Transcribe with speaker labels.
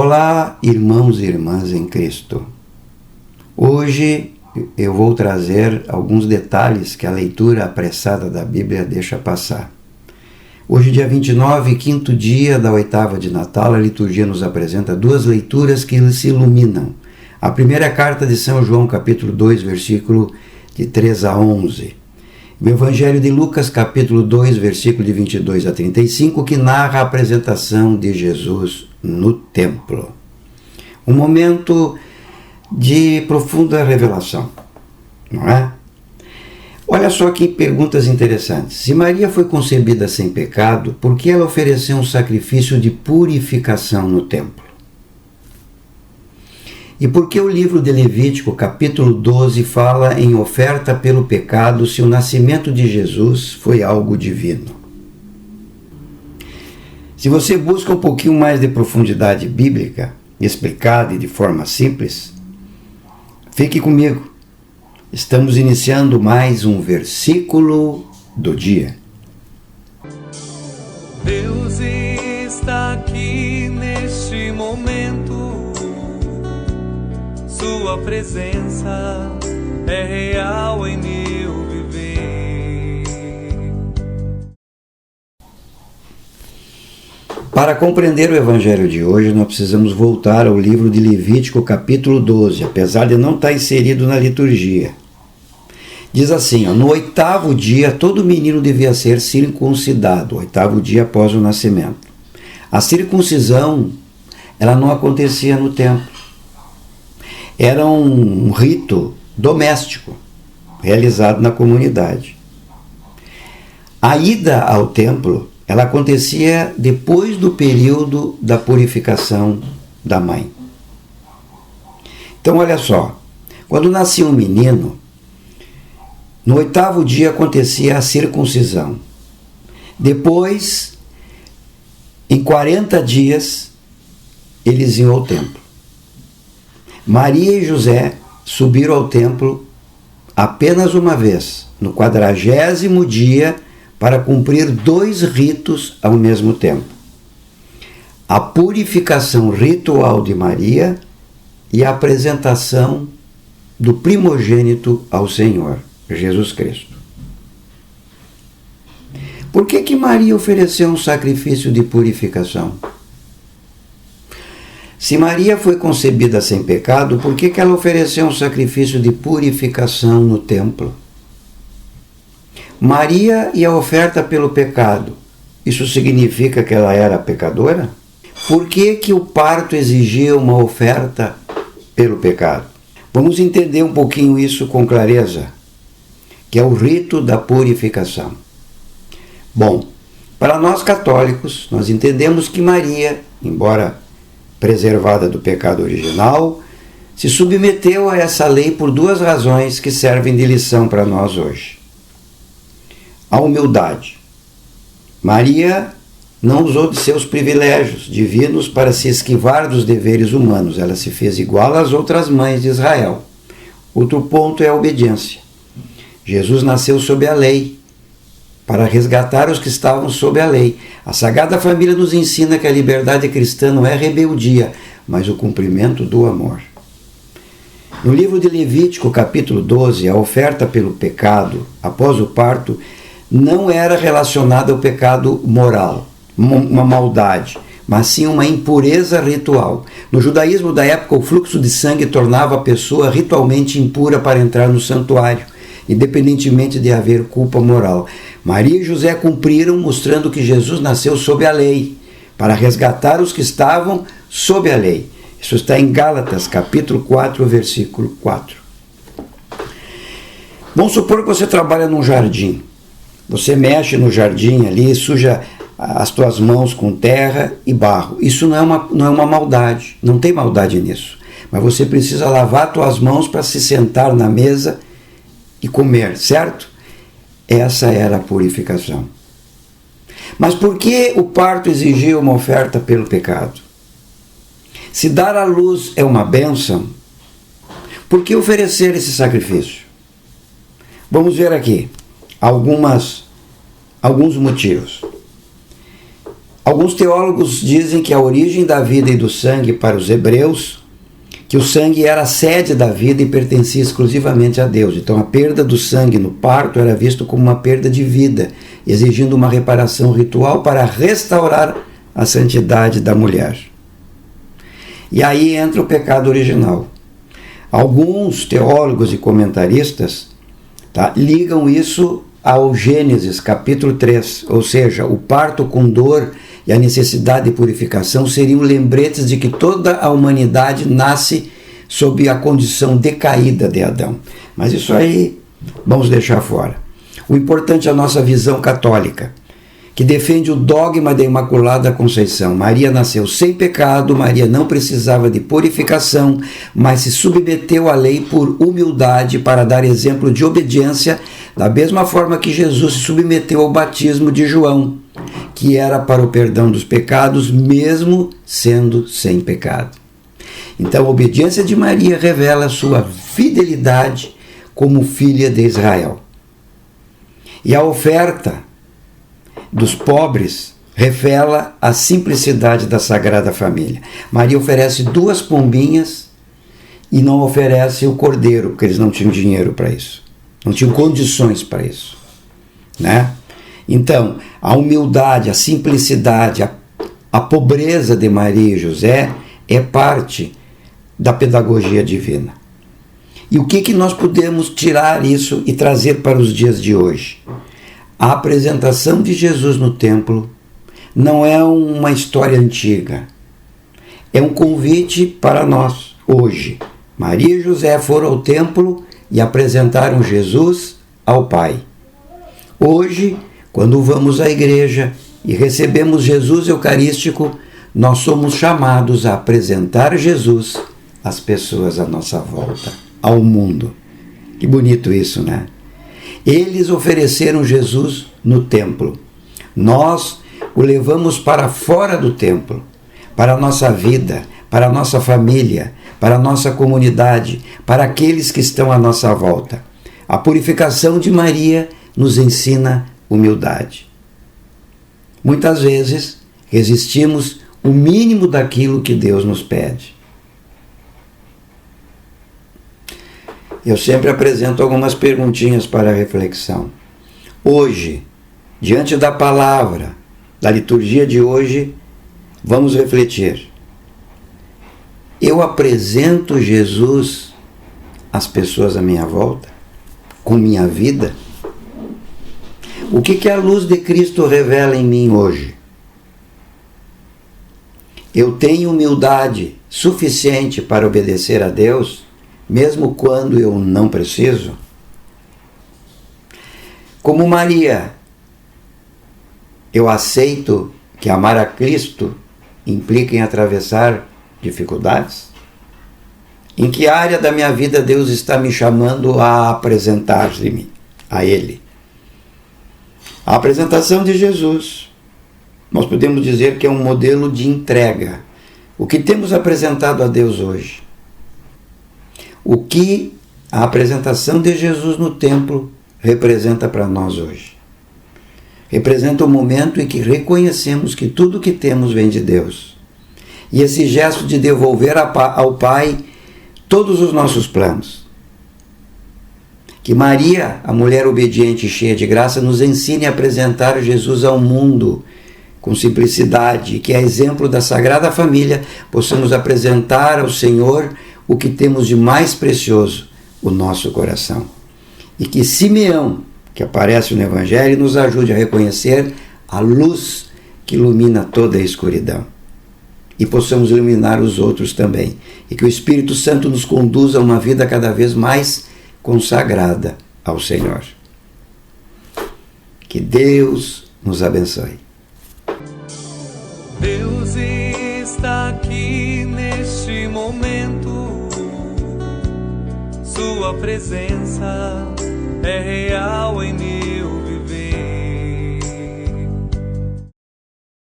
Speaker 1: Olá, irmãos e irmãs em Cristo. Hoje eu vou trazer alguns detalhes que a leitura apressada da Bíblia deixa passar. Hoje, dia 29, quinto dia da oitava de Natal, a liturgia nos apresenta duas leituras que se iluminam. A primeira é a carta de São João, capítulo 2, versículo de 3 a 11. O Evangelho de Lucas, capítulo 2, versículo de 22 a 35, que narra a apresentação de Jesus no templo. Um momento de profunda revelação, não é? Olha só que perguntas interessantes. Se Maria foi concebida sem pecado, por que ela ofereceu um sacrifício de purificação no templo? E por que o livro de Levítico, capítulo 12, fala em oferta pelo pecado se o nascimento de Jesus foi algo divino? Se você busca um pouquinho mais de profundidade bíblica, explicada e de forma simples, fique comigo. Estamos iniciando mais um versículo do dia.
Speaker 2: Deus está aqui neste momento. Sua presença é real em meu viver.
Speaker 1: Para compreender o Evangelho de hoje, nós precisamos voltar ao livro de Levítico, capítulo 12, apesar de não estar inserido na liturgia. Diz assim, no oitavo dia, todo menino devia ser circuncidado, oitavo dia após o nascimento. A circuncisão, ela não acontecia no templo. Era um rito doméstico, realizado na comunidade. A ida ao templo, ela acontecia depois do período da purificação da mãe. Então, olha só, quando nascia um menino, no oitavo dia acontecia a circuncisão. Depois, em 40 dias, eles iam ao templo. Maria e José subiram ao templo apenas uma vez, no 40º dia, para cumprir 2 ritos ao mesmo tempo. A purificação ritual de Maria e a apresentação do primogênito ao Senhor, Jesus Cristo. Por que Maria ofereceu um sacrifício de purificação? Se Maria foi concebida sem pecado, por que ela ofereceu um sacrifício de purificação no templo? Maria e a oferta pelo pecado, isso significa que ela era pecadora? Por que o parto exigia uma oferta pelo pecado? Vamos entender um pouquinho isso com clareza, que é o rito da purificação. Bom, para nós católicos, nós entendemos que Maria, embora preservada do pecado original, se submeteu a essa lei por 2 razões que servem de lição para nós hoje. A humildade. Maria não usou de seus privilégios divinos para se esquivar dos deveres humanos, ela se fez igual às outras mães de Israel. Outro ponto é a obediência. Jesus nasceu sob a lei, para resgatar os que estavam sob a lei. A Sagrada Família nos ensina que a liberdade cristã não é rebeldia, mas o cumprimento do amor. No livro de Levítico, capítulo 12, a oferta pelo pecado, após o parto, não era relacionada ao pecado moral, uma maldade, mas sim uma impureza ritual. No judaísmo da época, o fluxo de sangue tornava a pessoa ritualmente impura para entrar no santuário, independentemente de haver culpa moral. Maria e José cumpriram, mostrando que Jesus nasceu sob a lei, para resgatar os que estavam sob a lei. Isso está em Gálatas, capítulo 4, versículo 4. Vamos supor que você trabalha num jardim. Você mexe no jardim ali, suja as tuas mãos com terra e barro. Isso não é uma maldade, não tem maldade nisso. Mas você precisa lavar tuas mãos para se sentar na mesa e comer, certo? Essa era a purificação. Mas por que o parto exigia uma oferta pelo pecado? Se dar à luz é uma bênção, por que oferecer esse sacrifício? Vamos ver aqui alguns motivos. Alguns teólogos dizem que a origem da vida e do sangue para os hebreus, que o sangue era a sede da vida e pertencia exclusivamente a Deus. Então a perda do sangue no parto era visto como uma perda de vida, exigindo uma reparação ritual para restaurar a santidade da mulher. E aí entra o pecado original. Alguns teólogos e comentaristas ligam isso ao Gênesis capítulo 3, ou seja, o parto com dor e a necessidade de purificação seriam lembretes de que toda a humanidade nasce sob a condição decaída de Adão. Mas isso aí vamos deixar fora. O importante é a nossa visão católica, que defende o dogma da Imaculada Conceição. Maria nasceu sem pecado, Maria não precisava de purificação, mas se submeteu à lei por humildade para dar exemplo de obediência, da mesma forma que Jesus se submeteu ao batismo de João, que era para o perdão dos pecados, mesmo sendo sem pecado. Então, a obediência de Maria revela sua fidelidade como filha de Israel. E a oferta dos pobres revela a simplicidade da Sagrada Família. Maria oferece 2 pombinhas e não oferece o cordeiro, porque eles não tinham dinheiro para isso, não tinham condições para isso, né? Então, a humildade, a simplicidade, a pobreza de Maria e José é parte da pedagogia divina. E o que nós podemos tirar isso e trazer para os dias de hoje? A apresentação de Jesus no templo não é uma história antiga, é um convite para nós hoje. Maria e José foram ao templo e apresentaram Jesus ao Pai. Hoje, quando vamos à igreja e recebemos Jesus Eucarístico, nós somos chamados a apresentar Jesus às pessoas à nossa volta, ao mundo. Que bonito isso, né? Eles ofereceram Jesus no templo. Nós o levamos para fora do templo, para a nossa vida, para a nossa família, para a nossa comunidade, para aqueles que estão à nossa volta. A purificação de Maria nos ensina humildade. Muitas vezes resistimos o mínimo daquilo que Deus nos pede. Eu sempre apresento algumas perguntinhas para reflexão. Hoje, diante da palavra, da liturgia de hoje, vamos refletir. Eu apresento Jesus às pessoas à minha volta, com minha vida? O que a luz de Cristo revela em mim hoje? Eu tenho humildade suficiente para obedecer a Deus, mesmo quando eu não preciso? Como Maria, eu aceito que amar a Cristo implica em atravessar dificuldades? Em que área da minha vida Deus está me chamando a apresentar-me a Ele? A apresentação de Jesus, nós podemos dizer que é um modelo de entrega. O que temos apresentado a Deus hoje? O que a apresentação de Jesus no templo representa para nós hoje? Representa o momento em que reconhecemos que tudo o que temos vem de Deus. E esse gesto de devolver ao Pai todos os nossos planos. Que Maria, a mulher obediente e cheia de graça, nos ensine a apresentar Jesus ao mundo com simplicidade, que é exemplo da Sagrada Família, possamos apresentar ao Senhor o que temos de mais precioso, o nosso coração. E que Simeão, que aparece no Evangelho, nos ajude a reconhecer a luz que ilumina toda a escuridão. E possamos iluminar os outros também. E que o Espírito Santo nos conduza a uma vida cada vez mais consagrada ao Senhor. Que Deus nos abençoe.
Speaker 2: Deus está aqui neste momento. Sua presença é real em mim.